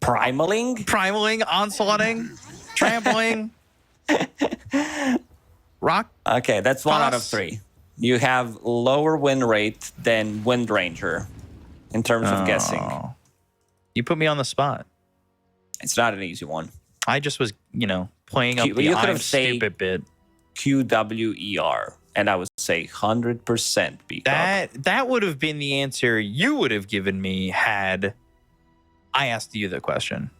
Primaling. Primaling, onslaughting, trampling. Rock. Okay, that's 1 out of 3. You have lower win rate than Wind Ranger in terms of guessing. You put me on the spot. It's not an easy one. I just was, playing up the I'm stupid bit. QWER, and I would say 100% B cup. That would have been the answer you would have given me had I asked you the question.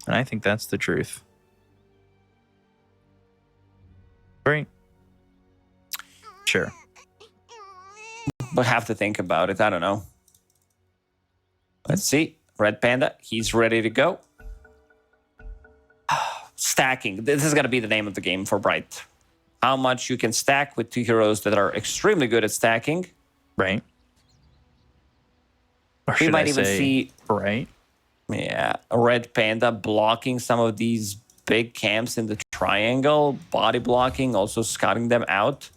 And I think that's the truth. Right? Sure. But have to think about it. I don't know. Let's see. Red Panda, he's ready to go. Stacking. This is going to be the name of the game for Bright. How much you can stack with 2 heroes that are extremely good at stacking. Right. Or we might even see... Right. Yeah. A Red Panda blocking some of these big camps in the triangle. Body blocking, also scouting them out.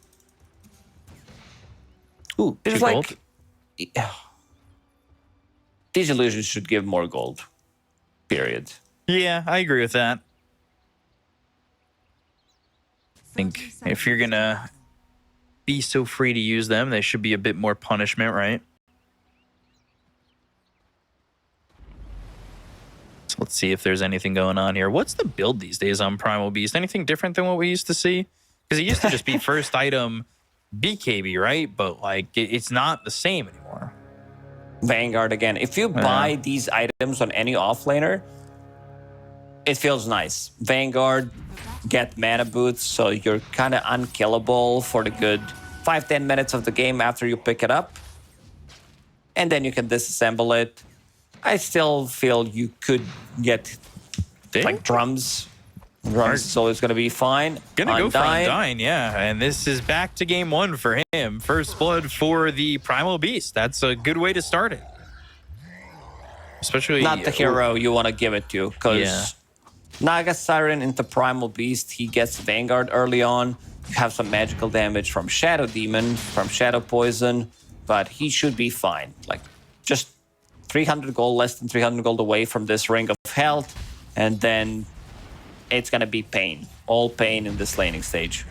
Ooh, it's like... These illusions should give more gold. Period. Yeah, I agree with that. I think if you're going to be so free to use them, they should be a bit more punishment, right? So let's see if there's anything going on here. What's the build these days on Primal Beast? Anything different than what we used to see? Because it used to just be first item BKB, right? But like it's not the same anymore. Vanguard again. If you buy these items on any offlaner, it feels nice. Vanguard, get mana boots, so you're kind of unkillable for the good 5-10 minutes of the game after you pick it up. And then you can disassemble it. I still feel you could get like drums. Drums is always going to be fine. Gonna go for Undyne, yeah. And this is back to game 1 for him. First blood for the Primal Beast. That's a good way to start it. Especially... Not the hero you want to give it to, because Naga Siren into Primal Beast, he gets Vanguard early on. You have some magical damage from Shadow Demon, from Shadow Poison, but he should be fine. Like, just 300 gold, less than 300 gold away from this Ring of Health, and then it's going to be pain. All pain in this laning stage.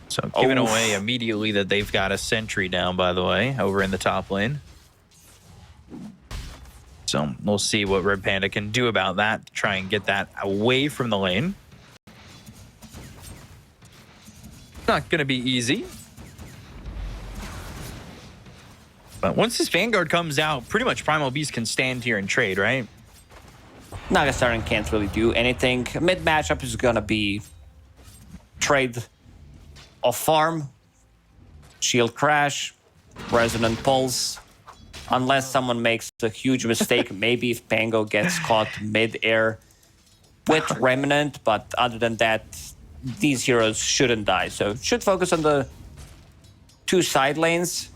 So giving away immediately that they've got a sentry down, by the way, over in the top lane. So we'll see what Red Panda can do about that to try and get that away from the lane. Not going to be easy. But once this Vanguard comes out, pretty much Primal Beast can stand here and trade, right? Naga Siren can't really do anything. Mid matchup is gonna be trade of farm, shield crash, resonant pulse. Unless someone makes a huge mistake, maybe if Pango gets caught mid-air with Remnant, but other than that, these heroes shouldn't die. So should focus on the 2 side lanes.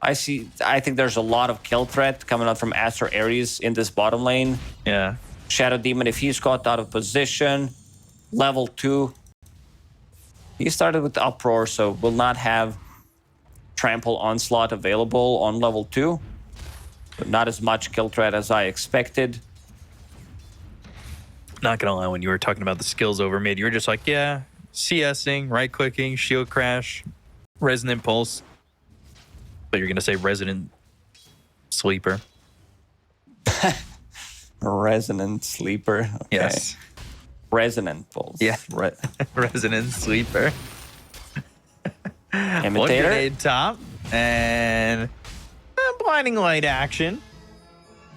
I think there's a lot of kill threat coming out from Aster.Aries in this bottom lane. Yeah. Shadow Demon, if he's caught out of position, level 2. He started with Uproar, so will not have Trample Onslaught available on level 2. But not as much kill threat as I expected. Not gonna lie, when you were talking about the skills over mid, you were just like, yeah, CSing, right-clicking, shield crash, resonant pulse. But you're going to say Resonant Sleeper. Resonant Sleeper. Okay. Yes. Resonant Pulse. Yeah. Resonant Sleeper. Imitator. One grenade top. And blinding light action.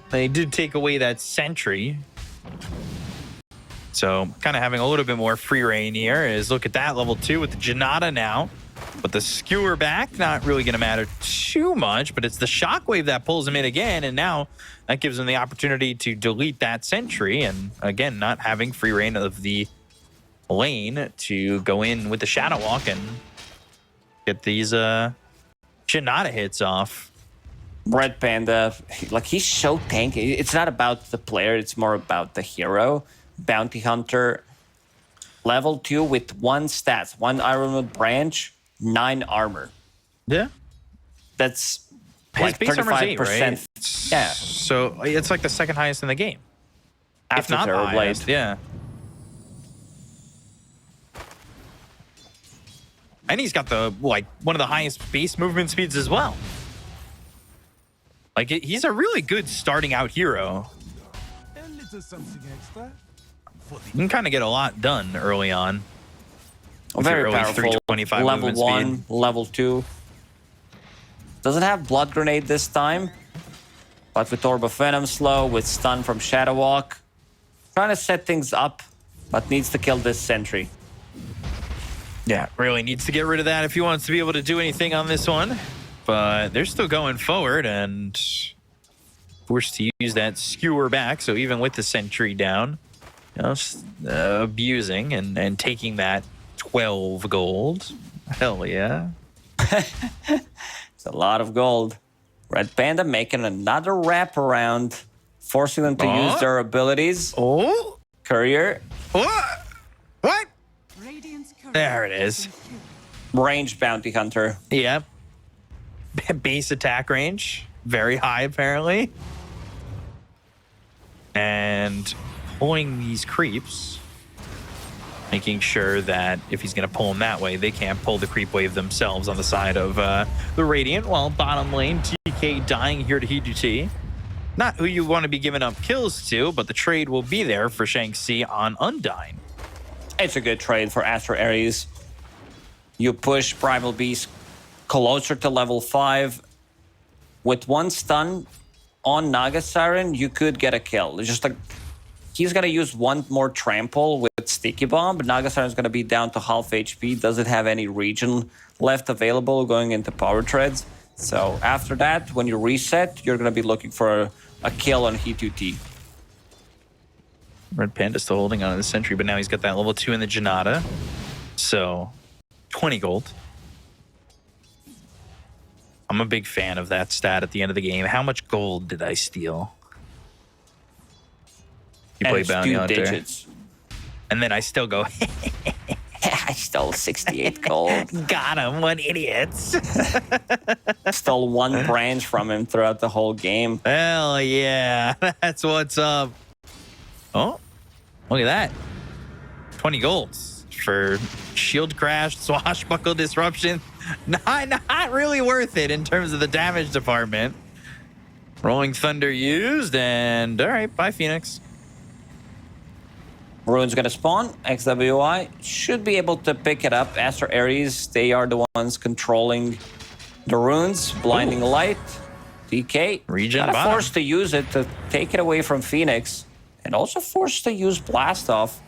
They did take away that sentry. So kind of having a little bit more free reign here is look at that level 2 with the Janata now. But the skewer back, not really going to matter too much, but it's the shockwave that pulls him in again, and now that gives him the opportunity to delete that sentry, and again, not having free reign of the lane to go in with the Shadow Walk and get these Janata hits off. Red Panda, like, he's so tanky. It's not about the player, it's more about the hero. Bounty Hunter, level 2 with 1 stats, 1 Ironwood branch, 9 armor. Yeah. That's like base armor's 8, 35%. right? Yeah. So it's like the second highest in the game. If After not the Terror highest, Blade. yeah. And he's got the one of the highest base movement speeds as well. Like he's a really good starting out hero. You can kind of get a lot done early on. Very early powerful. 325 Level movement 1, speed. level 2. Doesn't have Blood Grenade this time. But with Orb of Venom slow, with stun from Shadow Walk. Trying to set things up, but needs to kill this sentry. Yeah, really needs to get rid of that if he wants to be able to do anything on this one. But they're still going forward and forced to use that skewer back. So even with the sentry down, abusing and taking that 12 gold. Hell yeah. It's a lot of gold. Red Panda making another wraparound, forcing them to use their abilities. Oh, Courier. what? What? There it is. Ranged Bounty Hunter. Yeah. Base attack range. Very high, apparently. And pulling these creeps. Making sure that if he's going to pull them that way, they can't pull the creep wave themselves on the side of the Radiant. While bottom lane, TK dying here to Heat. Not who you want to be giving up kills to, but the trade will be there for Shanxi on Undyne. It's a good trade for Aster.Aries. You push Primal Beast closer to level 5. With one stun on Naga Siren, you could get a kill. It's just like he's gonna use one more trample with Sticky Bomb, but Naga Siren's gonna be down to half HP, doesn't have any regen left available going into Power Treads. So after that, when you reset, you're gonna be looking for a kill on Heat. Red Panda still holding on to the sentry, but now he's got that level 2 in the Janata. So 20 gold. I'm a big fan of that stat at the end of the game. How much gold did I steal? You play Bounty Hunter. Digits. And then I still go, I stole 68 gold. got him, what idiots. Stole one branch from him throughout the whole game. Hell yeah, that's what's up. Oh, look at that. 20 golds for shield crash, swashbuckle disruption. Not really worth it in terms of the damage department. Rolling Thunder used, and all right, bye, Phoenix. Rune's gonna spawn. XWI should be able to pick it up. Aster.Aries, they are the ones controlling the runes. Blinding Light. DK. Regen Kinda bottom. forced to use it to take it away from Phoenix. And also forced to use Blast Off.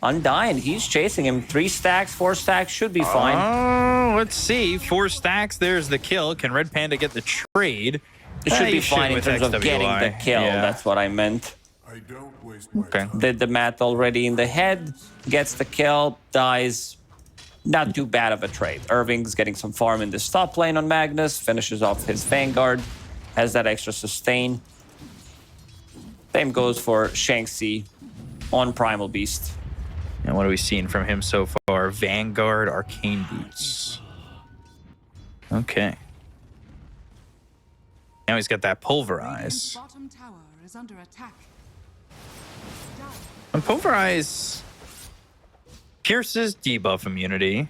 Undyne, he's chasing him. 3 stacks, 4 stacks, should be fine. Oh, let's see. 4 stacks, there's the kill. Can Red Panda get the trade? It should be You fine in with terms of getting the XWI. kill. Yeah. That's what I meant. Okay. Did the math already in the head, gets the kill, dies. Not too bad of a trade. Irving's getting some farm in the top lane on Magnus, finishes off his Vanguard, has that extra sustain. Same goes for Shanxi on Primal Beast. And what are we seeing from him so far? Vanguard, Arcane Boots. Okay. Now he's got that Pulverize. Bottom tower is under attack. And Pulverize pierces debuff immunity.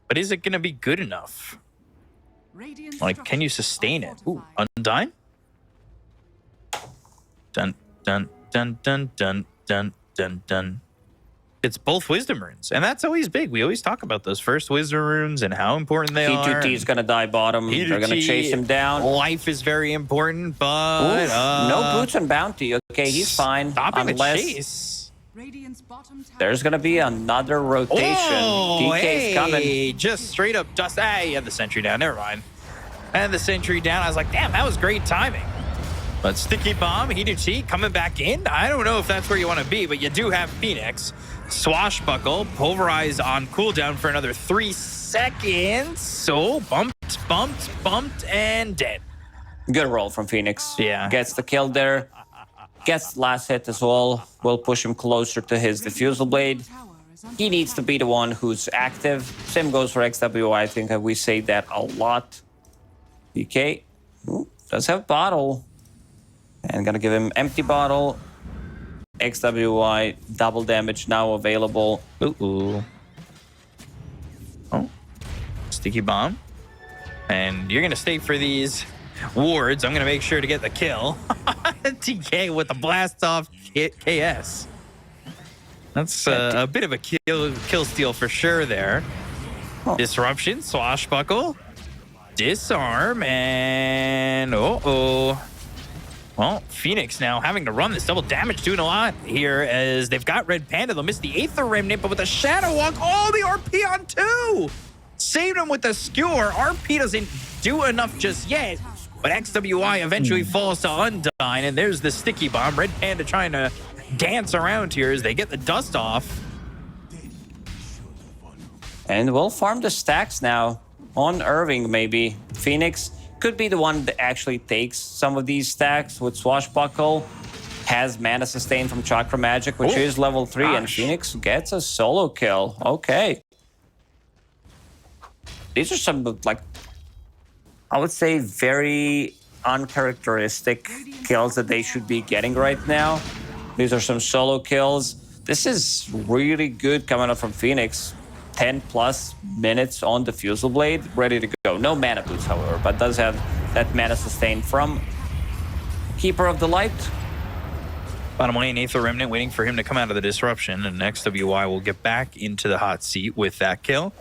But is it going to be good enough? Like, can you sustain it? Ooh, Undyne? Dun, dun, dun, dun, dun, dun, dun, dun. It's both Wisdom Runes, and that's always big. We always talk about those first Wisdom Runes and how important they are. T2T is going to die bottom. They're going to chase him down. Life is very important, but... Oof, no boots and bounty. Okay, he's fine. Stopping Unless the chase. there's going to be another rotation. Oh, DK's hey, coming. just straight up dust. Ah, he had the sentry down. Never mind. And the sentry down. I was like, damn, that was great timing. But Sticky Bomb, Heat coming back in. I don't know if that's where you want to be, but you do have Phoenix. Swashbuckle, Pulverize on cooldown for another 3 seconds. So bumped, and dead. Good roll from Phoenix. Yeah. Gets the kill there. Gets the last hit as well. Will push him closer to his Diffusal Blade. He needs to be the one who's active. Same goes for XWI. I think that we say that a lot. DK Ooh, does have bottle. And gonna give him empty bottle. XWY, double damage now available. Ooh. Oh. Sticky bomb. And you're gonna stay for these wards. I'm gonna make sure to get the kill. TK with the blast off KS. That's a bit of a kill steal for sure there. Oh. Disruption, swashbuckle, disarm, and well, Phoenix now having to run this double damage, doing a lot here as they've got Red Panda. They'll miss the Aether Remnant, but with the Shadow Walk, the RP on 2! Saved him with the Skewer. RP doesn't do enough just yet, but XWI eventually falls to Undyne, and there's the Sticky Bomb. Red Panda trying to dance around here as they get the dust off. And we'll farm the stacks now on Irving, maybe. Phoenix could be the one that actually takes some of these stacks with Swashbuckle. Has mana sustain from Chakra Magic, which is level 3, and Phoenix gets a solo kill. Okay. These are some, like, I would say very uncharacteristic kills that they should be getting right now. These are some solo kills. This is really good coming up from Phoenix. 10+ minutes on the Fusel Blade, ready to go. No mana boots, however, but does have that mana sustain from Keeper of the Light. Bottom lane, Aether Remnant waiting for him to come out of the disruption, and XWY will get back into the hot seat with that kill.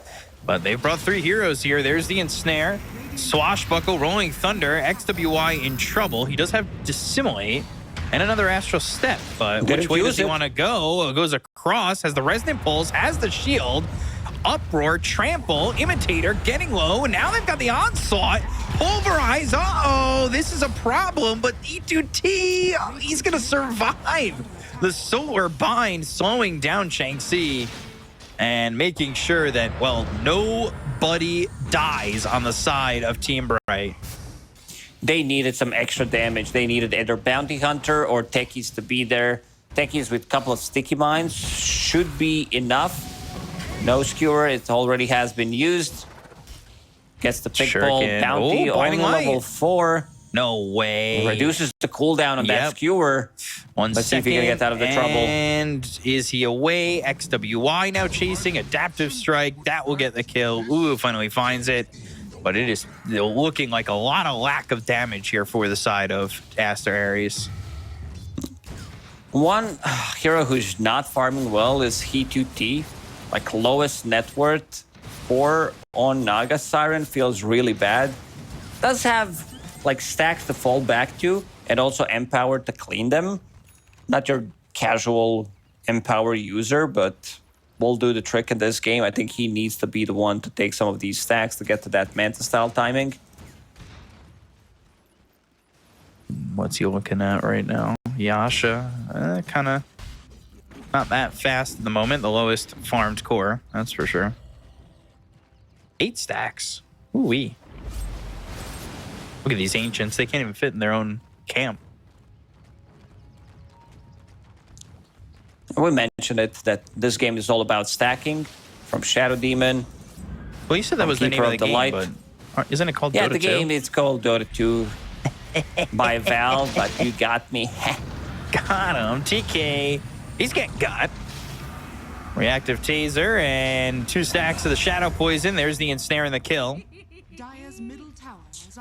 But they've brought 3 heroes here. There's the Ensnare, Swashbuckle, Rolling Thunder, XWY in trouble. He does have Dissimulate and another Astral Step, but which way does he want to go? Goes across, has the Resonant Pulse, has the shield. Uproar, Trample, Imitator, getting low. Now they've got the Onslaught. Pulverize. This is a problem, but E2T, he's going to survive. The Solar Bind slowing down Shanxi and making sure that, well, nobody dies on the side of Team Bright. They needed some extra damage. They needed either Bounty Hunter or Techies to be there. Techies with a couple of Sticky Mines should be enough. No Skewer, it already has been used. Gets the Pig Ball Bounty on level 4. No way. Reduces the cooldown on that Skewer. Let's see if he can get out of the trouble. And is he away? XWY now chasing. Adaptive Strike. That will get the kill. Ooh, finally finds it. But it is looking like a lot of lack of damage here for the side of Aster.Aries. One hero who's not farming well is He2T. Like lowest net worth 4 on Naga Siren feels really bad. Does have like stacks to fall back to and also Empower to clean them. Not your casual Empower user, but will do the trick in this game. I think he needs to be the one to take some of these stacks to get to that Manta style timing. What's he looking at right now? Yasha, kind of not that fast at the moment. The lowest farmed core, that's for sure. 8 stacks. Ooh-wee. Look at these ancients. They can't even fit in their own camp. We mentioned it, that this game is all about stacking from Shadow Demon. Well, you said that was the name of the game, but isn't it called Dota 2? Yeah, the game is called Dota 2 by Valve, but you got me. Got him. TK. He's getting got. Reactive Taser and 2 stacks of the Shadow Poison. There's the Ensnare and the kill.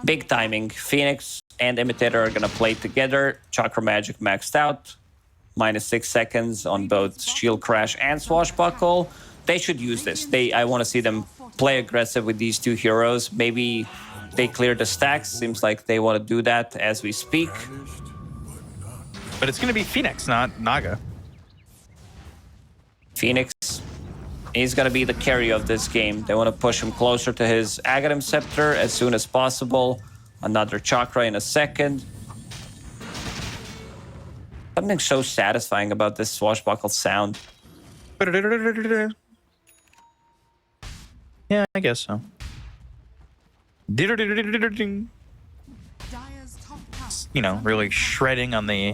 Big timing. Phoenix and Imitator are going to play together. Chakra Magic maxed out. -6 seconds on both Shield Crash and Swashbuckle. They should use this. I want to see them play aggressive with these 2 heroes. Maybe they clear the stacks. Seems like they want to do that as we speak. But it's going to be Phoenix, not Naga. Phoenix is going to be the carry of this game. They want to push him closer to his Aghanim Scepter as soon as possible. Another Chakra in a second. Something so satisfying about this Swashbuckle sound. Yeah, I guess so. You know, really shredding on the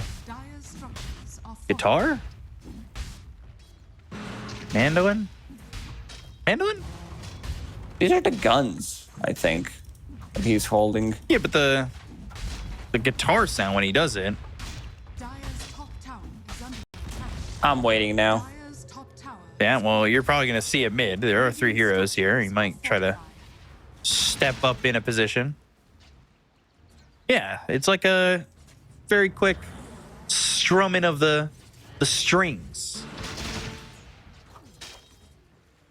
guitar? Mandolin? Mandolin? These are the guns, I think, that he's holding. Yeah, but the the guitar sound when he does it. Dire's top tower is under attack. I'm waiting now. Dire's top tower. Yeah, well, you're probably going to see it mid. There are 3 heroes here. He might try to step up in a position. Yeah, it's like a very quick strumming of the strings.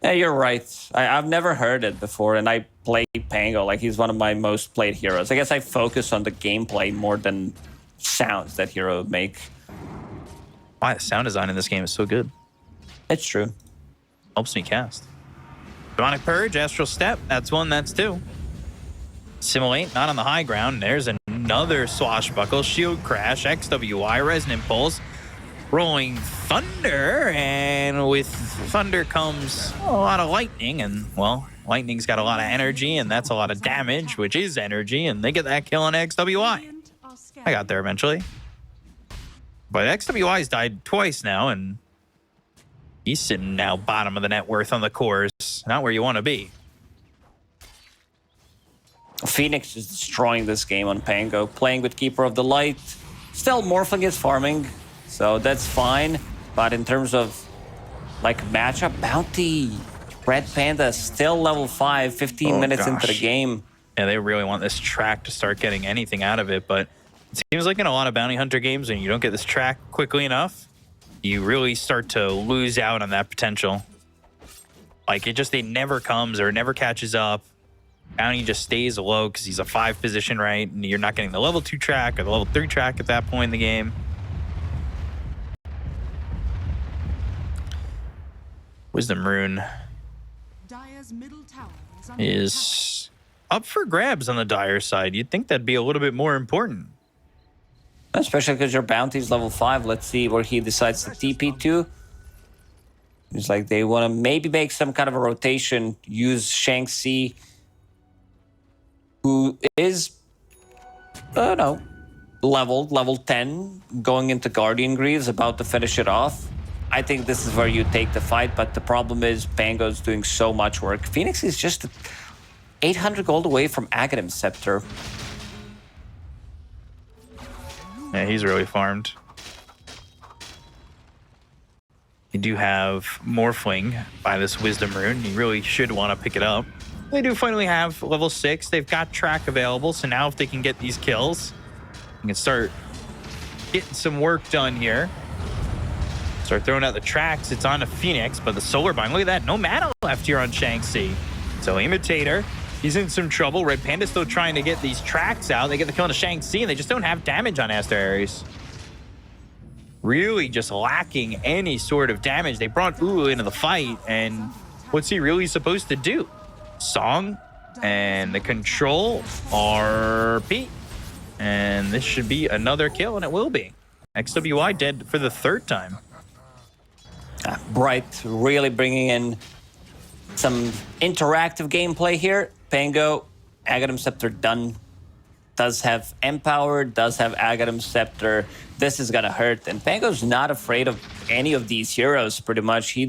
Yeah, you're right. I've never heard it before, and I play Pango. Like, he's one of my most played heroes. I guess I focus on the gameplay more than sounds that hero would make. Why the sound design in this game is so good. It's true. Helps me cast. Demonic Purge, Astral Step. That's 1, that's 2. Simulate, not on the high ground. There's another Swashbuckle. Shield Crash, XWI, Resonant Pulse. Rolling Thunder, and with Thunder comes a lot of lightning, and, well, lightning's got a lot of energy, and that's a lot of damage, which is energy, and they get that kill on XWI. I got there eventually. But XWI's died twice now, and he's sitting now bottom of the net worth on the cores. Not where you want to be. Phoenix is destroying this game on Pango, playing with Keeper of the Light. Still, Morphling is farming, so that's fine. But in terms of, like, matchup, Bounty, Red Panda is still level 5, 15 minutes into the game. Yeah, they really want this track to start getting anything out of it, but it seems like in a lot of Bounty Hunter games, when you don't get this track quickly enough, you really start to lose out on that potential. Like, it never comes or it never catches up. Bounty just stays low because he's a 5 position, right? And you're not getting the level 2 track or the level 3 track at that point in the game. Wisdom Rune Dire's middle tower is under attack. is up for grabs on the Dire side. You'd think that'd be a little bit more important. Especially because your Bounty's level 5. Let's see where he decides to TP to. It's like they want to maybe make some kind of a rotation, use Shanxi, who is, level 10, going into Guardian Greaves, about to finish it off. I think this is where you take the fight, but the problem is Pango's doing so much work. Phoenix is just 800 gold away from Aghanim Scepter. Yeah, he's really farmed. You do have Morphling by this Wisdom Rune. You really should want to pick it up. They do finally have level 6. They've got track available, so now if they can get these kills, you can start getting some work done here. Start throwing out the tracks. It's on to Phoenix, but the Solar Bind, look at that. No mana left here on Shanxi. So Imitator, he's in some trouble. Red Panda's still trying to get these tracks out. They get the kill on Shanxi, and they just don't have damage on Aster.Aries. Really just lacking any sort of damage. They brought Ulu into the fight, and what's he really supposed to do? Song and the control RP. And this should be another kill, and it will be. XWI dead for the 3rd time. Bright really bringing in some interactive gameplay here. Pango, Aghanim Scepter done. Does have Empower, does have Aghanim Scepter. This is gonna hurt, and Pango's not afraid of any of these heroes, pretty much. He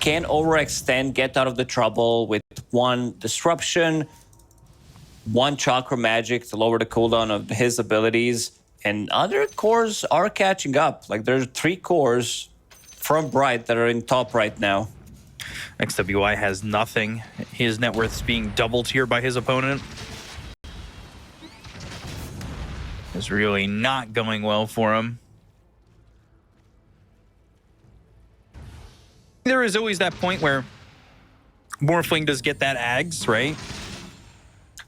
can overextend, get out of the trouble with 1 Disruption, 1 Chakra Magic to lower the cooldown of his abilities, and other cores are catching up. Like, there's 3 cores from Bright that are in top right now. XWI has nothing. His net worth is being doubled here by his opponent. It's really not going well for him. There is always that point where Morphling does get that Ags, right?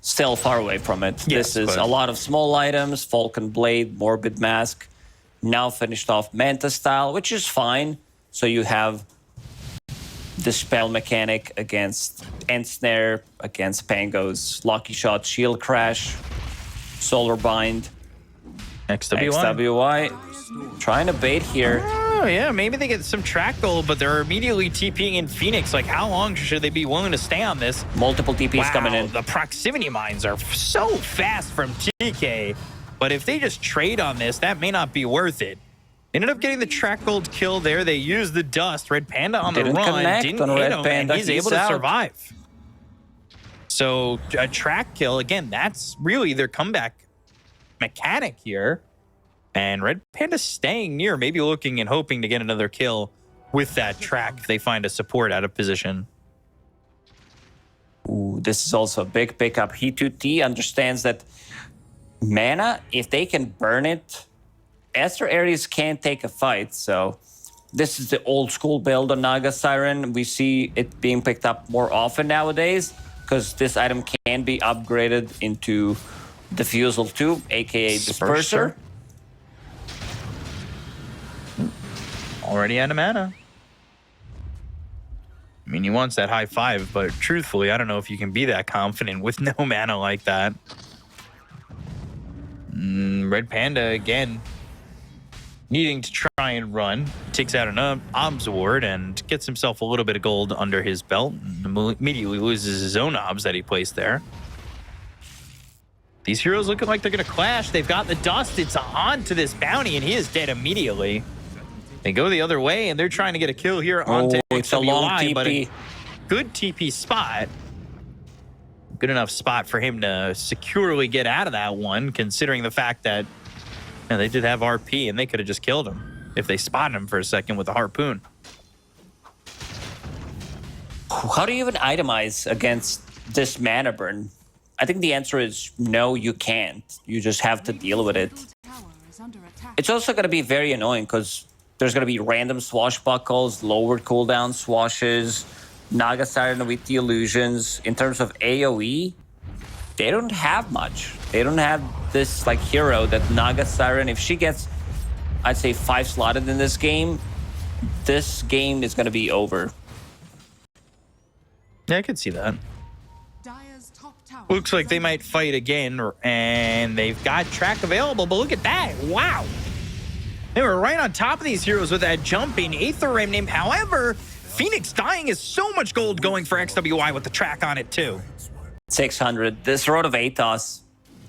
Still far away from it. Yes, this is a lot of small items, Falcon Blade, Morbid Mask, now finished off Manta Style, which is fine. So you have the spell mechanic against Ensnare, against Pango's Lucky Shot, Shield Crash, Solar Bind. XWI trying to bait here. Oh, yeah, maybe they get some track gold, but they're immediately TPing in Phoenix. Like, how long should they be willing to stay on this? Multiple TPs coming in. The proximity mines are so fast from TK, but if they just trade on this, that may not be worth it. Ended up getting the track gold kill there. They used the dust. Red Panda on the run. Didn't hit him, and he's able to survive. So a track kill, again, that's really their comeback mechanic here. And Red Panda staying near, maybe looking and hoping to get another kill with that track if they find a support out of position. Ooh, this is also a big pickup. He2T understands that mana, if they can burn it, Aster.Aries can't take a fight. So this is the old school build on Naga Siren. We see it being picked up more often nowadays because this item can be upgraded into Diffusal 2, aka Disperser. Already out of mana. I mean, he wants that high 5, but truthfully, I don't know if you can be that confident with no mana like that. Red Panda, again, needing to try and run. Takes out an obs ward and gets himself a little bit of gold under his belt. And immediately loses his own obs that he placed there. These heroes looking like they're going to clash. They've got the dust. It's on to this bounty, and he is dead immediately. They go the other way, and they're trying to get a kill here onto it's a long XWY, TP. but a good TP spot. Good enough spot for him to securely get out of that one, considering the fact that they did have RP, and they could have just killed him if they spotted him for a second with a harpoon. How do you even itemize against this mana burn? I think the answer is no, you can't. You just have to deal with it. It's also going to be very annoying because there's going to be random swashbuckles, lowered cooldown swashes, Naga Siren with the illusions. In terms of AoE, they don't have much. They don't have this like hero that Naga Siren, if she gets, I'd say 5 slotted in this game is going to be over. Yeah, I could see that. Dire's top tower Looks like they might fight again, and they've got track available, but look at that. Wow. They were right on top of these heroes with that jumping Aether Ray name. However, Phoenix dying is so much gold going for XWY with the track on it too. 600. This Road of Aethos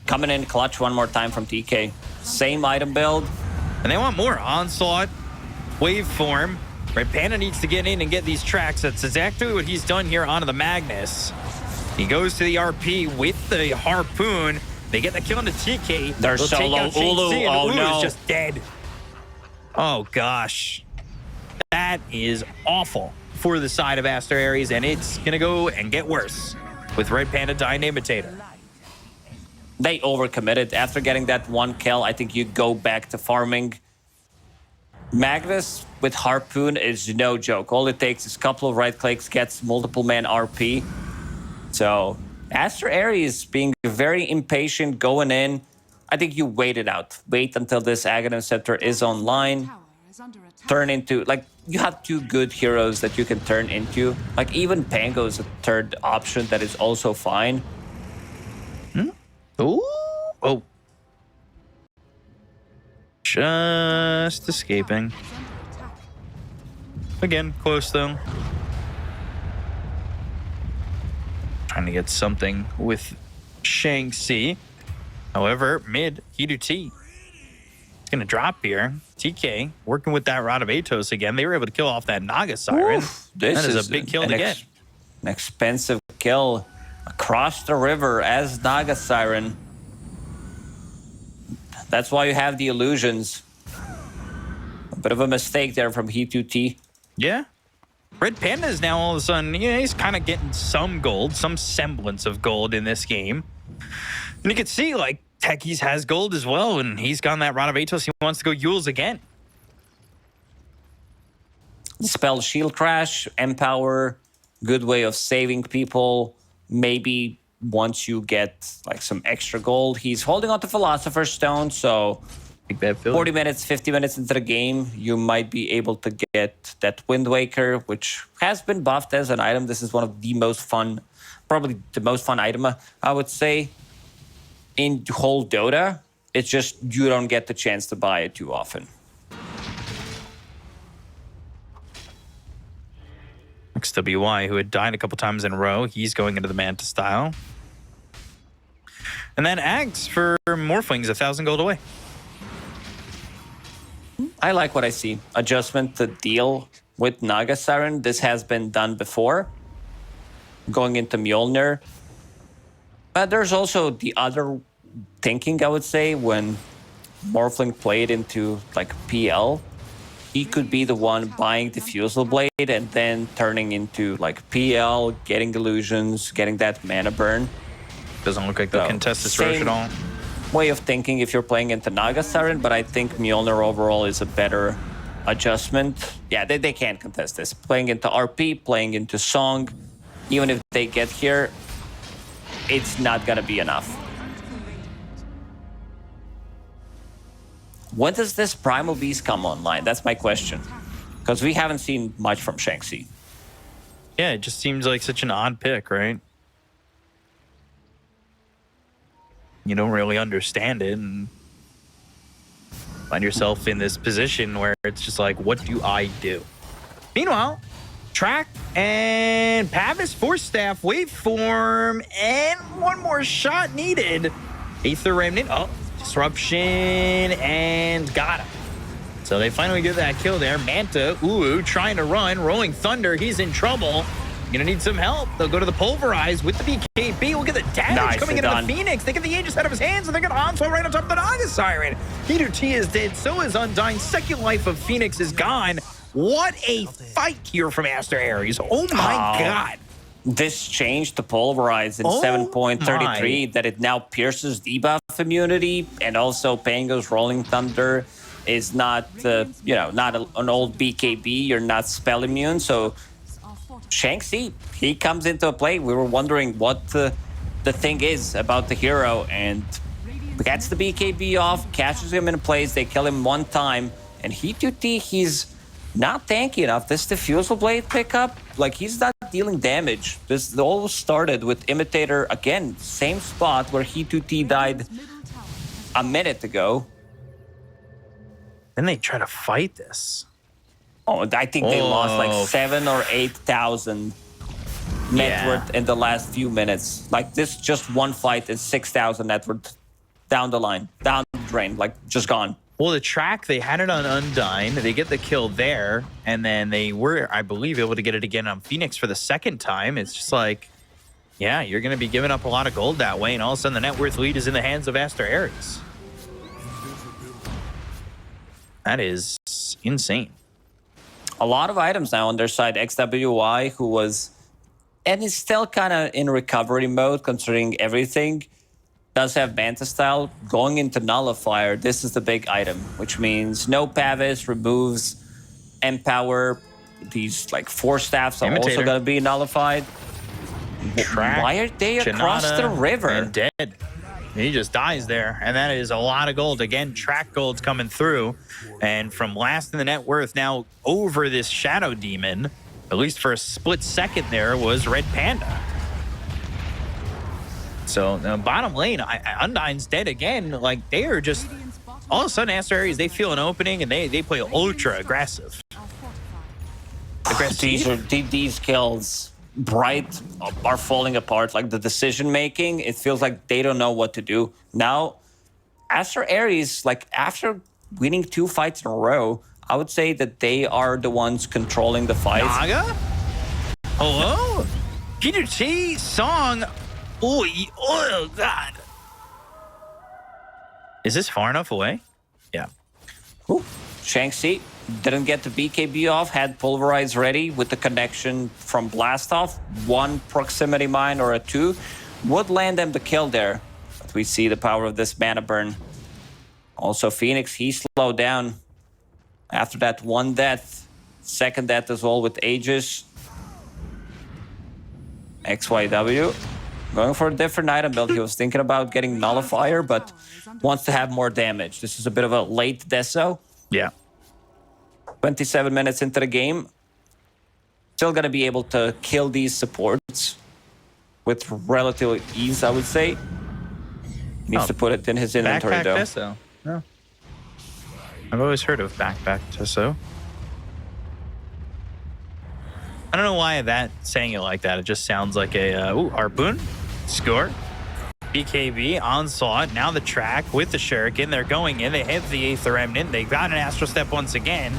coming in clutch one more time from TK. Same item build. And they want more Onslaught, Waveform. Red Panda needs to get in and get these tracks. That's exactly what he's done here onto the Magnus. He goes to the RP with the harpoon. They get the kill on the TK. They're solo Ulu. Oh no. Is just dead. Oh gosh. That is awful for the side of Aster.Aries, and it's gonna go and get worse with Red Panda dying to Imitator. They overcommitted. After getting that one kill, I think you go back to farming. Magnus with harpoon is no joke. All it takes is a couple of right clicks, gets multiple man RP. So Aster.Aries being very impatient going in. I think you wait it out. Wait until this Aghanim Scepter is online. Turn into, like, you have 2 good heroes that you can turn into. Like, even Pango is a third option that is also fine. Ooh. Oh. Just escaping. Again, close though. Trying to get something with Shang-Chi. However, mid, He2T. It's going to drop here. TK working with that Rod of Atos again. They were able to kill off that Naga Siren. This that is a big kill to get. An expensive kill across the river as Naga Siren. That's why you have the illusions. A bit of a mistake there from He2T. Yeah. Red Panda is now all of a sudden, he's kind of getting some gold, some semblance of gold in this game. And you can see, like, Techies has gold as well, and he's got that Rod of Atos. He wants to go Yules again. Spell Shield Crash, Empower, good way of saving people. Maybe once you get like some extra gold. He's holding on to Philosopher's Stone, so 40 minutes, 50 minutes into the game, you might be able to get that Wind Waker, which has been buffed as an item. This is one of the most fun, probably the most fun item, I would say, in the whole Dota. It's just you don't get the chance to buy it too often. XWY, who had died a couple times in a row, he's going into the Manta style. And then Ags for Morphlings, 1,000 gold away. I like what I see. Adjustment to deal with Naga Siren. This has been done before. Going into Mjolnir. But there's also the other thinking, I would say, when Morphling played into like PL, he could be the one buying the Fusel Blade and then turning into like PL, getting illusions, getting that mana burn. Doesn't look like they'll contest this Roche at all. Way of thinking if you're playing into Naga Siren, but I think Mjolnir overall is a better adjustment. Yeah, they can't contest this. Playing into RP, playing into Song, even if they get here, it's not gonna be enough. When does this Primal Beast come online? That's my question. Because we haven't seen much from Shanxi. Yeah, it just seems like such an odd pick, right? You don't really understand it and find yourself in this position where it's just like, what do I do? Meanwhile, Track and Pavis, Force Staff, Waveform, and one more shot needed. Aether Remnant, oh, Disruption, and got him. So they finally get that kill there. Manta, ooh, trying to run. Rolling Thunder, he's in trouble. Gonna need some help. They'll go to the Pulverize with the BKB. Look at the damage coming into the Phoenix. They get the Aegis out of his hands, and they're gonna onslaught right on top of the Naga Siren. P2T is dead, so is Undyne. Second life of Phoenix is gone. What a fight here from Aster.Aries. Oh my God. This changed to Pulverize in 7.33 that it now pierces debuff immunity, and also Pango's Rolling Thunder is not, not an old BKB. You're not spell immune, so Shanxi, he comes into play. We were wondering what the thing is about the hero, and gets the BKB off, catches him in place. They kill him one time, and he's not tanky enough. This Diffusal Blade pickup, like, he's not dealing damage. This all started with Imitator, again, same spot where He2T died a minute ago. Then they try to fight this. Oh, I think they lost like 7,000 or 8,000 net worth in the last few minutes. Like, this just one fight is 6,000 net worth down the line, down the drain, like, just gone. Well, the Track, they had it on Undyne. They get the kill there, and then they were, I believe, able to get it again on Phoenix for the second time. It's just like, yeah, you're going to be giving up a lot of gold that way, and all of a sudden the net worth lead is in the hands of Aster.Aries. That is insane. A lot of items now on their side. XWY, who was, and is still kind of in recovery mode considering everything, does have Manta Style. Going into Nullifier, this is the big item, which means no Pavis, removes Empower. These like 4 staffs are also going to be nullified. Track, why are they across the river? And dead. He just dies there, and that is a lot of gold. Again, Track gold's coming through, and from last in the net worth now over this Shadow Demon, at least for a split second there, was Red Panda. So bottom lane, Undyne's dead again. Like, they are just, all of a sudden, Aster.Aries, they feel an opening, and they play ultra aggressive. These kills, Bright, are falling apart. Like, the decision making, it feels like they don't know what to do. Now, Aster.Aries, like, after winning 2 fights in a row, I would say that they are the ones controlling the fight. Naga? Hello? P2T, Song. Oh, God. Is this far enough away? Yeah. Ooh. Shanxi didn't get the BKB off, had Pulverize ready with the connection from Blast Off. 1 proximity mine or a 2 would land them the kill there. But we see the power of this mana burn. Also, Phoenix, he slowed down after that 1 death. 2nd death as well with Aegis. XYW. Going for a different item build. He was thinking about getting Nullifier, but wants to have more damage. This is a bit of a late deso. Yeah. 27 minutes into the game. Still going to be able to kill these supports with relative ease, I would say. Needs to put it in his inventory, backpack though. Deso. No. I've always heard of backpack Deso. I don't know why that saying it like that. It just sounds like a Harpoon. Score. BKB, Onslaught, now the Track with the Shuriken. They're going in. They hit the Aether Remnant. They got an Astral Step once again.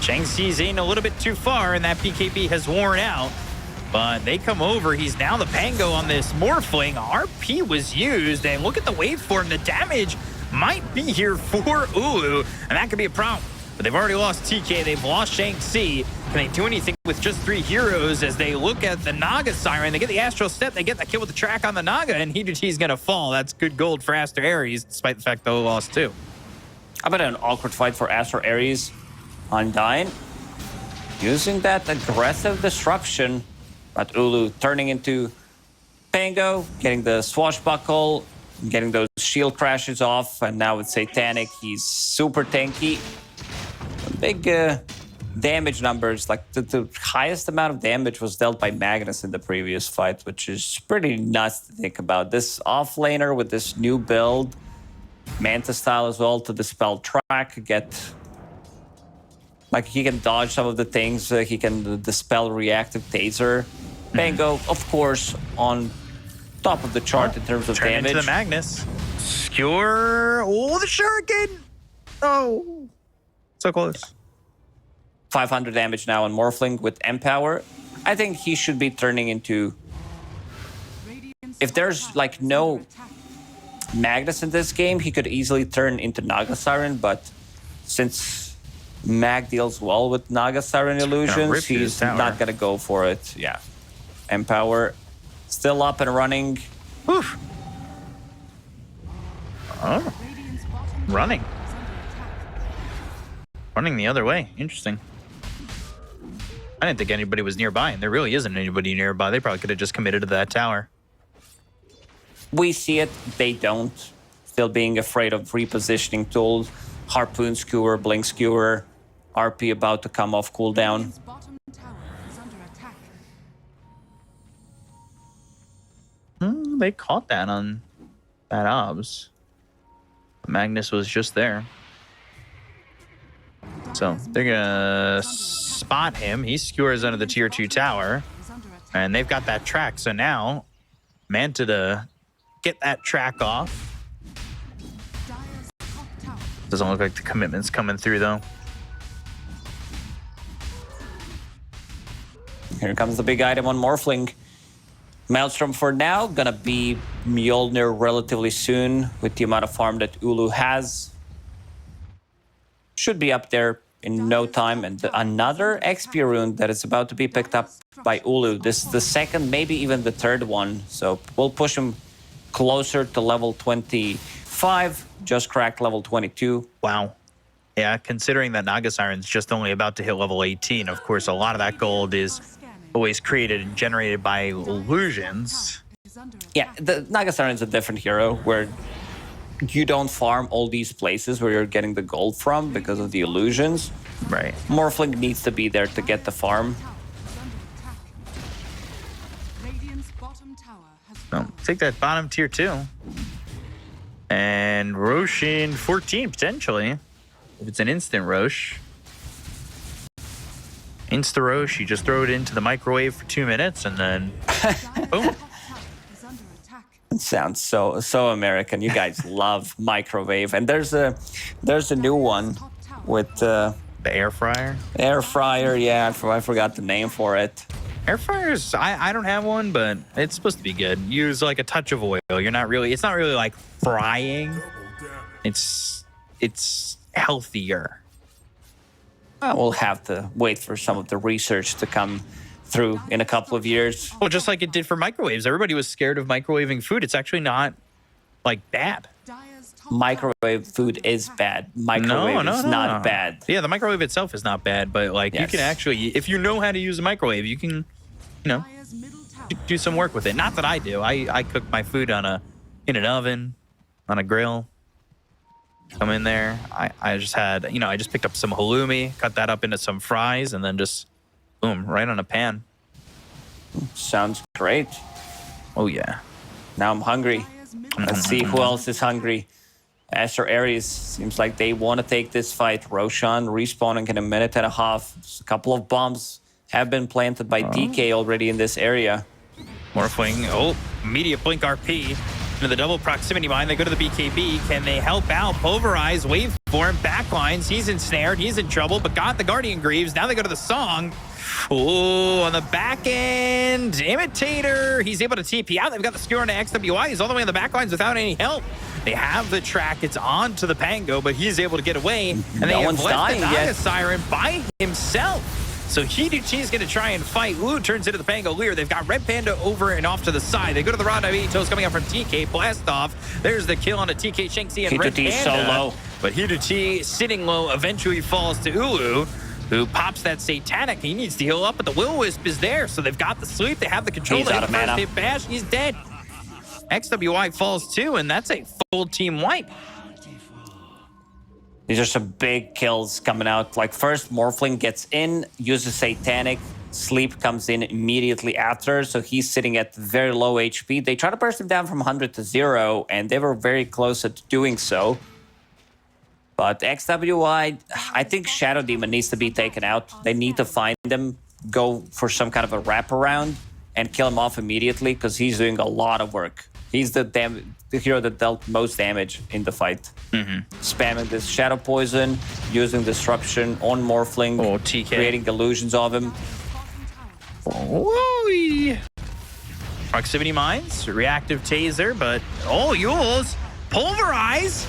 Shanxi's in a little bit too far, and that BKB has worn out. But they come over. He's now the Pango on this Morphling. RP was used, and look at the waveform. The damage might be here for Ulu, and that could be a problem. But they've already lost TK. They've lost Shang-Chi. Can they do anything with just 3 heroes as they look at the Naga Siren? They get the Astral Step. They get that kill with the track on the Naga, and Hiduti's going to fall. That's good gold for Aster.Aries, despite the fact that they lost 2. How about an awkward fight for Aster.Aries? Undyne using that aggressive disruption, but Ulu turning into Pango, getting the swashbuckle, getting those shield crashes off, and now with Satanic, he's super tanky. Big damage numbers, like the highest amount of damage was dealt by Magnus in the previous fight, which is pretty nuts to think about. This offlaner with this new build, Manta style as well, to dispel track, like he can dodge some of the things, he can dispel reactive taser. Pango, of course, on top of the chart in terms of Turn damage. into the Magnus. Skewer. Oh, the Shuriken. Oh, so close. 500 damage now on Morphling with Empower. I think he should be turning into... If there's like no Magnus in this game, he could easily turn into Naga Siren, but since Mag deals well with Naga Siren illusions, he's not gonna go for it. Yeah. Empower still up and running. Oof. Oh. Running. Running the other way. Interesting. I didn't think anybody was nearby, and there really isn't anybody nearby. They probably could have just committed to that tower. We see it, they don't. Still being afraid of repositioning tools. Harpoon Skewer, Blink Skewer, RP about to come off cooldown. They caught that on that obs. Magnus was just there. So they're gonna spot him. He skewers under the tier 2 tower, and they've got that track. So now Manta to get that track off. Doesn't look like the commitment's coming through though. Here comes the big item on Morphling. Maelstrom for now, gonna be Mjolnir relatively soon with the amount of farm that Ulu has. Should be up there in no time. And another XP rune that is about to be picked up by Ulu. This is the second, maybe even the third one. So we'll push him closer to level 25. Just cracked level 22. Wow. Yeah, considering that Naga Siren's just only about to hit level 18, of course, a lot of that gold is always created and generated by illusions. Yeah, the Naga Siren is a different hero where you don't farm all these places where you're getting the gold from because of the illusions. Right. Morphling needs to be there to get the farm. So, take that bottom tier 2. And Roshin 14, potentially. If it's an instant Rosh. Insta-Rosh, you just throw it into the microwave for 2 minutes and then boom. It sounds so American. You guys love microwave. And there's a new one with The air fryer? air fryer. Yeah, I forgot the name for it. Air fryers, I don't have one, but it's supposed to be good. Use like a touch of oil. It's not really like frying. It's healthier. We'll have to wait for some of the research to come through in a couple of years. Well, just like it did for microwaves. Everybody was scared of microwaving food. It's actually not like bad. Microwave food is bad. Microwave is not bad. Yeah, the microwave itself is not bad, but like you can actually, if you know how to use a microwave, you can, do some work with it. Not that I do. I cook my food in an oven, on a grill. Come in there. I just had, I just picked up some halloumi, cut that up into some fries, and then just boom, right on a pan. Sounds great. Oh yeah. Now I'm hungry. Let's see who else is hungry. Aster.Aries seems like they want to take this fight. Roshan respawning in a minute and a half. Just a couple of bombs have been planted by DK already in this area. Morphling. Oh, immediate blink RP. Into the double proximity mine. They go to the BKB. Can they help out? Pulverize, waveform, backlines. He's ensnared. He's in trouble, but got the Guardian Greaves. Now they go to the song. Oh, on the back end, Imitator. He's able to TP out. They've got the skewer on the XWI. He's all the way on the back lines without any help. They have the track. It's on to the Pango, but he's able to get away. And they have left the Naga Siren by himself. So Hiduchi is going to try and fight. Wu turns into the Pango Leer. They've got Red Panda over and off to the side. They go to the Rod Toes coming out from TK. Blast off. There's the kill on a TK Shanxi and Red Panda. So low. But Hiduchi sitting low eventually falls to Ulu, who pops that Satanic. He needs to heal up, but the Will-O-Wisp is there. So they've got the sleep. They have the control. He's they out have of the first mana. hit bash. He's dead. XWI falls too, and that's a full team wipe. These are some big kills coming out. Like first, Morphling gets in, uses Satanic. Sleep comes in immediately after, so he's sitting at very low HP. They try to burst him down from 100 to 0, and they were very close at doing so. But XWI, I think Shadow Demon needs to be taken out. They need to find him, go for some kind of a wraparound, and kill him off immediately, because he's doing a lot of work. He's the hero that dealt most damage in the fight. Spamming this Shadow Poison, using Disruption on Morphling, TK. creating illusions of him. Woo-wee. Proximity Mines, Reactive Taser, but Yules, Pulverize.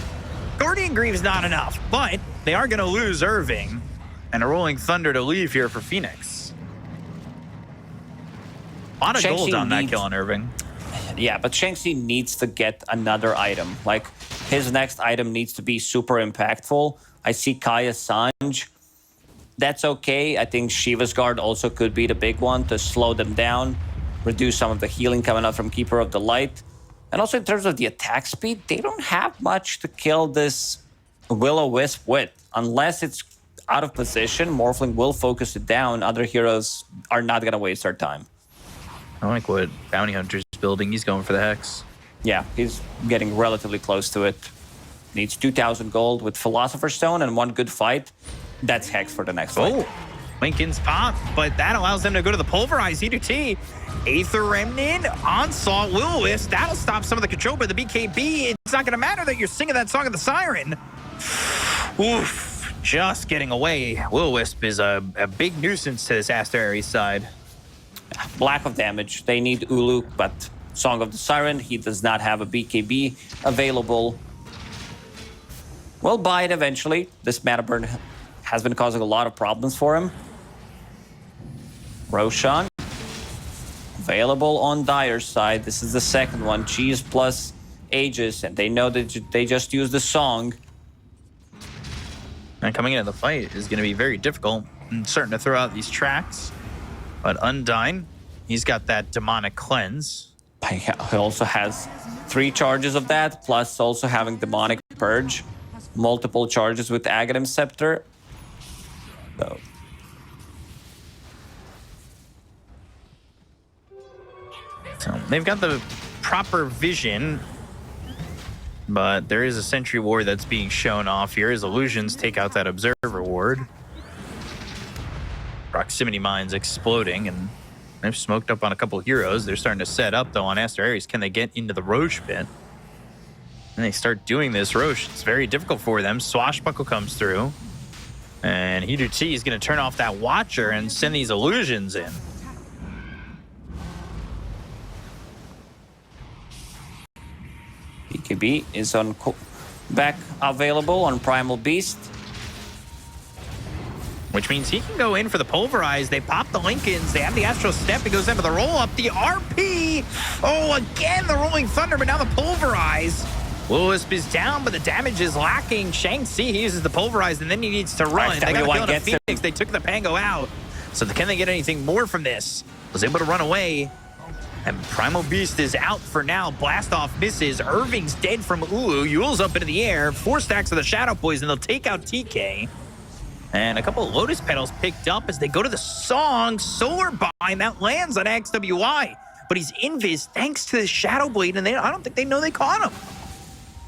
Guardian Greave's not enough, but they are going to lose Irving. And a Rolling Thunder to leave here for Phoenix. A lot of gold on that kill on Irving. Yeah, but Shanxi needs to get another item. Like, his next item needs to be super impactful. I see Kaya Sanj. That's okay. I think Shiva's Guard also could be the big one to slow them down, reduce some of the healing coming out from Keeper of the Light. And also in terms of the attack speed, they don't have much to kill this Will-O-Wisp with. Unless it's out of position, Morphling will focus it down. Other heroes are not going to waste their time. I like what Bounty Hunter's building. He's going for the Hex. Yeah, he's getting relatively close to it. Needs 2,000 gold with Philosopher's Stone and one good fight. That's Hex for the next fight. Lincoln's pop, but that allows them to go to the Pulverize. E2T, Aether Remnant, Onslaught, Will-O-Wisp. That'll stop some of the control, but the BKB, it's not going to matter that you're singing that song of the Siren. Oof, just getting away. Will-O-Wisp is a big nuisance to this Aster.Aries side. Lack of damage. They need Ulu, but Song of the Siren, he does not have a BKB available. We'll buy it eventually. This mana burn has been causing a lot of problems for him. Roshan, available on Dire's side. This is the second one. Cheese plus Aegis, and they know that they just used the song. And coming into the fight is going to be very difficult. And starting to throw out these tracks. But Undyne, he's got that Demonic Cleanse. He also has 3 charges of that, plus also having Demonic Purge. Multiple charges with Aghanim Scepter. So they've got the proper vision, but there is a Sentry Ward that's being shown off here as Illusions take out that Observer Ward. Proximity Mines exploding, and they've smoked up on a couple heroes. They're starting to set up, though, on Aster.Aries. Can they get into the Roche pit? And they start doing this. Roche, it's very difficult for them. Swashbuckle comes through. And Hiduchi is going to turn off that Watcher and send these Illusions in. BKB is on back available on Primal Beast. Which means he can go in for the Pulverize. They pop the Lincolns. They have the Astral Step. He goes in for the roll-up. The RP. Oh, again, the Rolling Thunder, but now the Pulverize. Will-O-Wisp is down, but the damage is lacking. Shanxi, he uses the Pulverize, and then he needs to run. They got to kill the Phoenix. They took the Pango out. So can they get anything more from this? Was able to run away. And Primal Beast is out for now. Blast off misses. Irving's dead from Ulu. Yule's up into the air. 4 stacks of the Shadow Poison. They'll take out TK. And a couple of Lotus Petals picked up as they go to the song. Solar Bind, that lands on XWI. But he's invis thanks to the Shadow Blade, and I don't think they know they caught him.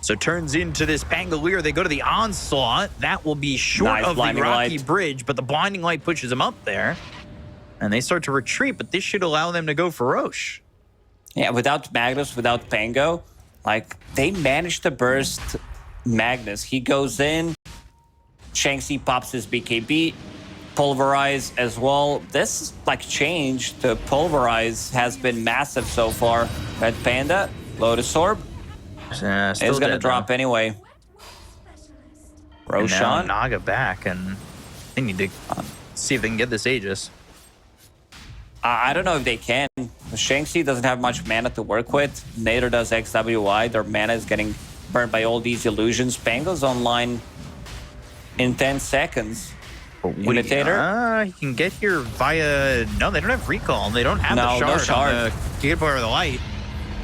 So turns into this Pangolier. They go to the Onslaught. That will be short of the Rocky Bridge, but the Blinding Light pushes him up there. And they start to retreat, but this should allow them to go for Roche. Yeah, without Magnus, without Pango, like, they managed to burst Magnus. He goes in, Shanxi pops his BKB, Pulverize as well. This like change to Pulverize has been massive so far. Red Panda, Lotus Orb is gonna drop anyway. And now Roshan. Naga back, and they need to see if they can get this Aegis. I don't know if they can. Shanxi doesn't have much mana to work with. Neither does XWI. Their mana is getting burned by all these illusions. Pango's online in 10 seconds. Imitator? You can get here via... No, they don't have recall. They don't have No, the no shard, shard. on the Gatekeeper of the Light.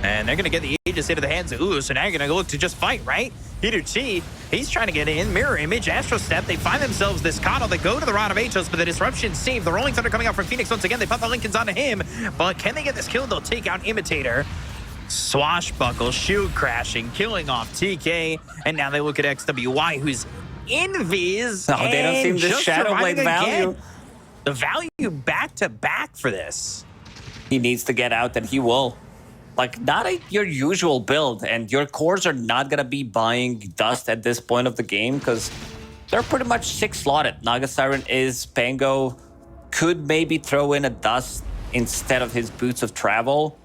And they're going to get the Aegis into the hands of Ooh, so now you're going to look to just fight, right? Hiduchi, he's trying to get in. Mirror Image, Astro Step. They find themselves this Coddle. They go to the Rod of Atos, but the disruption saved. The Rolling Thunder coming out from Phoenix once again. They put the Lincolns onto him, but can they get this kill? They'll take out Imitator. Swashbuckle, shield crashing, killing off TK, and now they look at XWY, who's Invis. No, they don't seem the Shadow Blade value. The value back to back for this. He needs to get out, and he will. Like, not your usual build, and your cores are not going to be buying dust at this point of the game because they're pretty much 6 slotted. Naga Siren is Pango, could maybe throw in a dust instead of his Boots of Travel.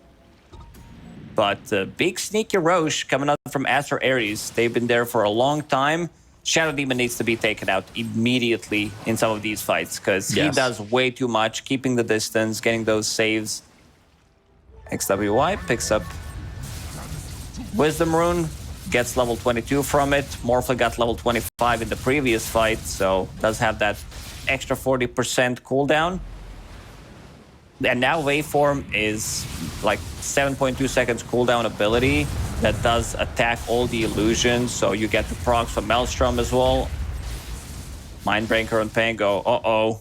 But big sneaky Roche coming out from Aster.Aries. They've been there for a long time. Shadow Demon needs to be taken out immediately in some of these fights because he does way too much, keeping the distance, getting those saves. XWY picks up Wisdom Rune, gets level 22 from it. Morphle got level 25 in the previous fight, so does have that extra 40% cooldown. And now Waveform is like 7.2 seconds cooldown ability that does attack all the illusions, so you get the procs from Maelstrom as well. Mindbreaker on Pango. Uh-oh.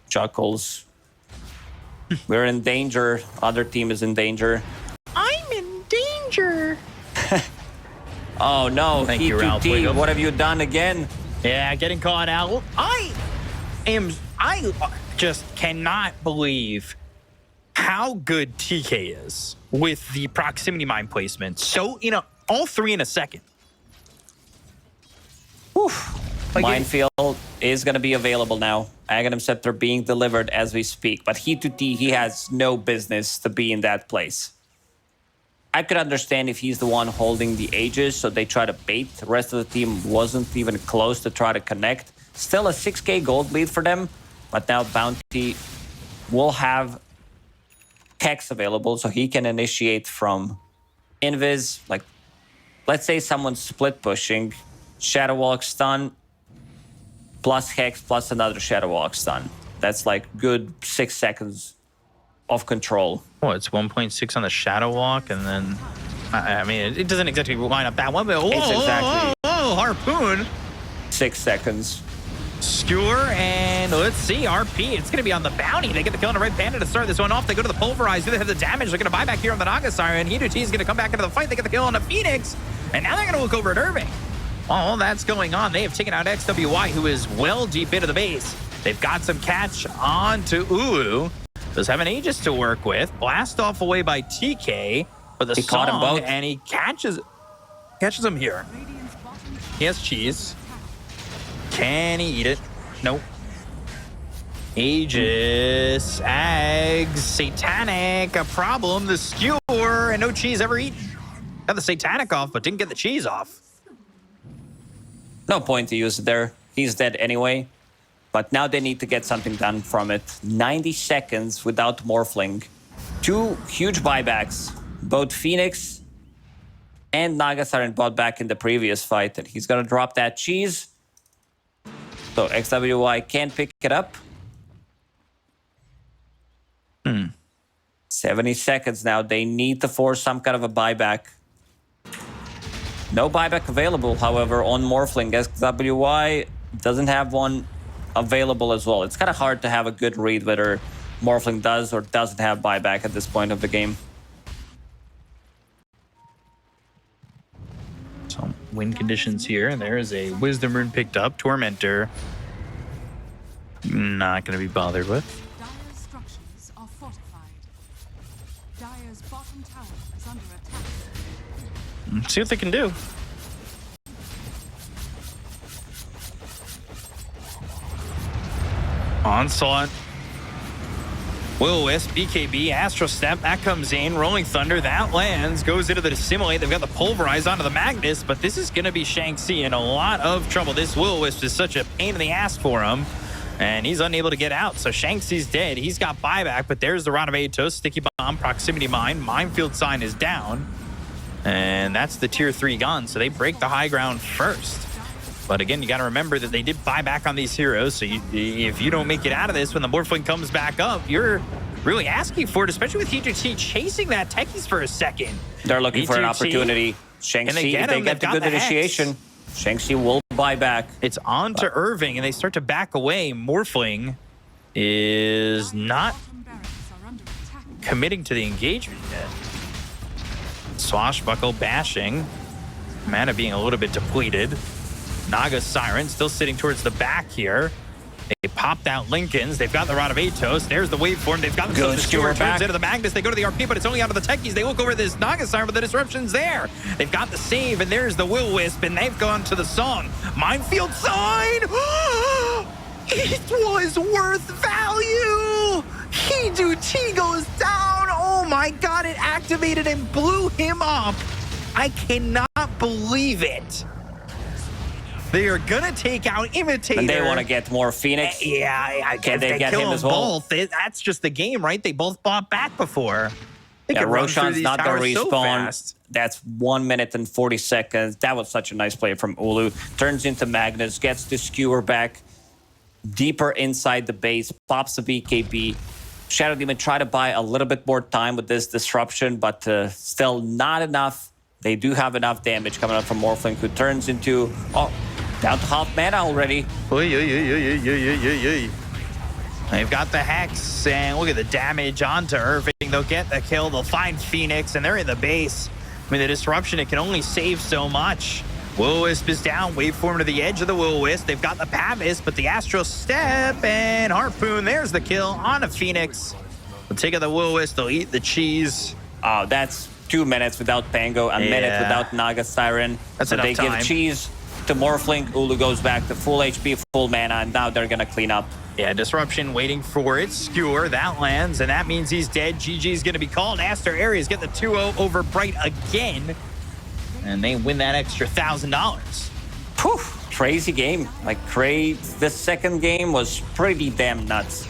Chuckles. We're in danger. Other team is in danger. I'm in danger. Oh no, Thank you, Ralph T2T, Wiggum. what have you done again? Yeah, getting caught out. I just cannot believe how good TK is with the proximity mine placement. So, all 3 in a second. Oof. Like Minefield is going to be available now. Aghanim Scepter being delivered as we speak. But he has no business to be in that place. I could understand if he's the one holding the Aegis, so they try to bait. The rest of the team wasn't even close to try to connect. Still a 6k gold lead for them. But now Bounty will have Hex available, so he can initiate from Invis. Like, let's say someone's split pushing. Shadow Walk stun, plus Hex, plus another Shadow Walk stun. That's like good 6 seconds of control. Oh, it's 1.6 on the Shadow Walk, and then... I mean, it doesn't exactly line up that one, but... Whoa, It's exactly... Whoa, Harpoon! 6 seconds. Skewer, and let's see, RP. It's going to be on the Bounty. They get the kill on the Red Panda to start this one off. They go to the Pulverize. Do they have the damage? They're going to buy back here on the Naga Siren. Hiduchi is going to come back into the fight. They get the kill on the Phoenix, and now they're going to look over at Irving. All that's going on. They have taken out XWY, who is well deep into the base. They've got some catch on to Ulu. Does have an Aegis to work with. Blast off away by TK, but the caught him both. and he catches him here. He has cheese. Can he eat it? Nope. Aegis, Ags, Satanic, a problem. The Skewer, and no cheese ever eaten. Got the Satanic off, but didn't get the cheese off. No point to use it there. He's dead anyway. But now they need to get something done from it. 90 seconds without Morphling. 2 huge buybacks. Both Phoenix and Naga Siren bought back in the previous fight. And he's going to drop that cheese. So XWY can't pick it up. 70 seconds now. They need to force some kind of a buyback. No buyback available, however, on Morphling. XWY doesn't have one available as well. It's kind of hard to have a good read whether Morphling does or doesn't have buyback at this point of the game. So, win conditions here. And there is a Wisdom Rune picked up. Tormentor. Not going to be bothered with. Dire's structures are fortified. Dire's bottom tower is under attack. Let's see what they can do. Onslaught. Will-O-Wisp, BKB, Astral Step, that comes in. Rolling Thunder, that lands, goes into the Dissimulate. They've got the Pulverize onto the Magnus, but this is going to be Shanxi in a lot of trouble. This Will-O-Wisp is such a pain in the ass for him, and he's unable to get out. So Shanxi's dead. He's got buyback, but there's the Rod of Atos, Sticky Bomb, Proximity Mine. Minefield Sign is down, and that's the Tier 3 gun, so they break the high ground first. But again, you got to remember that they did buy back on these heroes. So if you don't make it out of this when the Morphling comes back up, you're really asking for it, especially with Heejun chasing that Techies for a second. They're looking for an opportunity. Shanxi, if they get the good initiation, Shanxi will buy back. It's on to Irving, and they start to back away. Morphling is not committing to the engagement yet. Swashbuckle bashing. Mana being a little bit depleted. Naga Siren still sitting towards the back here. They popped out Lincolns. They've got the Rod of Atos. There's the waveform. They've got the Skewer turns into the Magnus. They go to the RP, but it's only out of the Techies. They look over this Naga Siren, but the disruption's there. They've got the save, and there's the Will-O-Wisp, and they've gone to the song. Minefield Sign! It was worth value! Heejun goes down. Oh my god, it activated and blew him up. I cannot believe it. They are gonna take out Imitator. And they want to get more Phoenix. Yeah, can they get him as well? Both. That's just the game, right? They both bought back before. Yeah, Roshan's not gonna respawn. So that's 1 minute and 40 seconds. That was such a nice play from Ulu. Turns into Magnus, gets the Skewer back deeper inside the base, pops the BKB. Shadow Demon try to buy a little bit more time with this disruption, but still not enough. They do have enough damage coming up from Morphling, who turns into down to half mana already. They've got the Hex, and look at the damage onto Irving. They'll get the kill, they'll find Phoenix, and they're in the base. I mean, the disruption, it can only save so much. Will-O-Wisp is down, waveform to the edge of the Will-O-Wisp. They've got the Pavis, but the Astral Step and Harpoon, there's the kill on a Phoenix. They'll take out the Will-O-Wisp, they'll eat the cheese. Oh, that's 2 minutes without Pango, a minute without Naga Siren. That's so enough they time. give cheese to Morphling. Ulu goes back to full HP, full mana, and now they're gonna clean up. Yeah, disruption waiting for it. Skewer, that lands, and that means he's dead. GG's gonna be called. Aster.Aries get the 2-0 over Bright again, and they win that extra $1,000. Crazy game. Like, the second game was pretty damn nuts.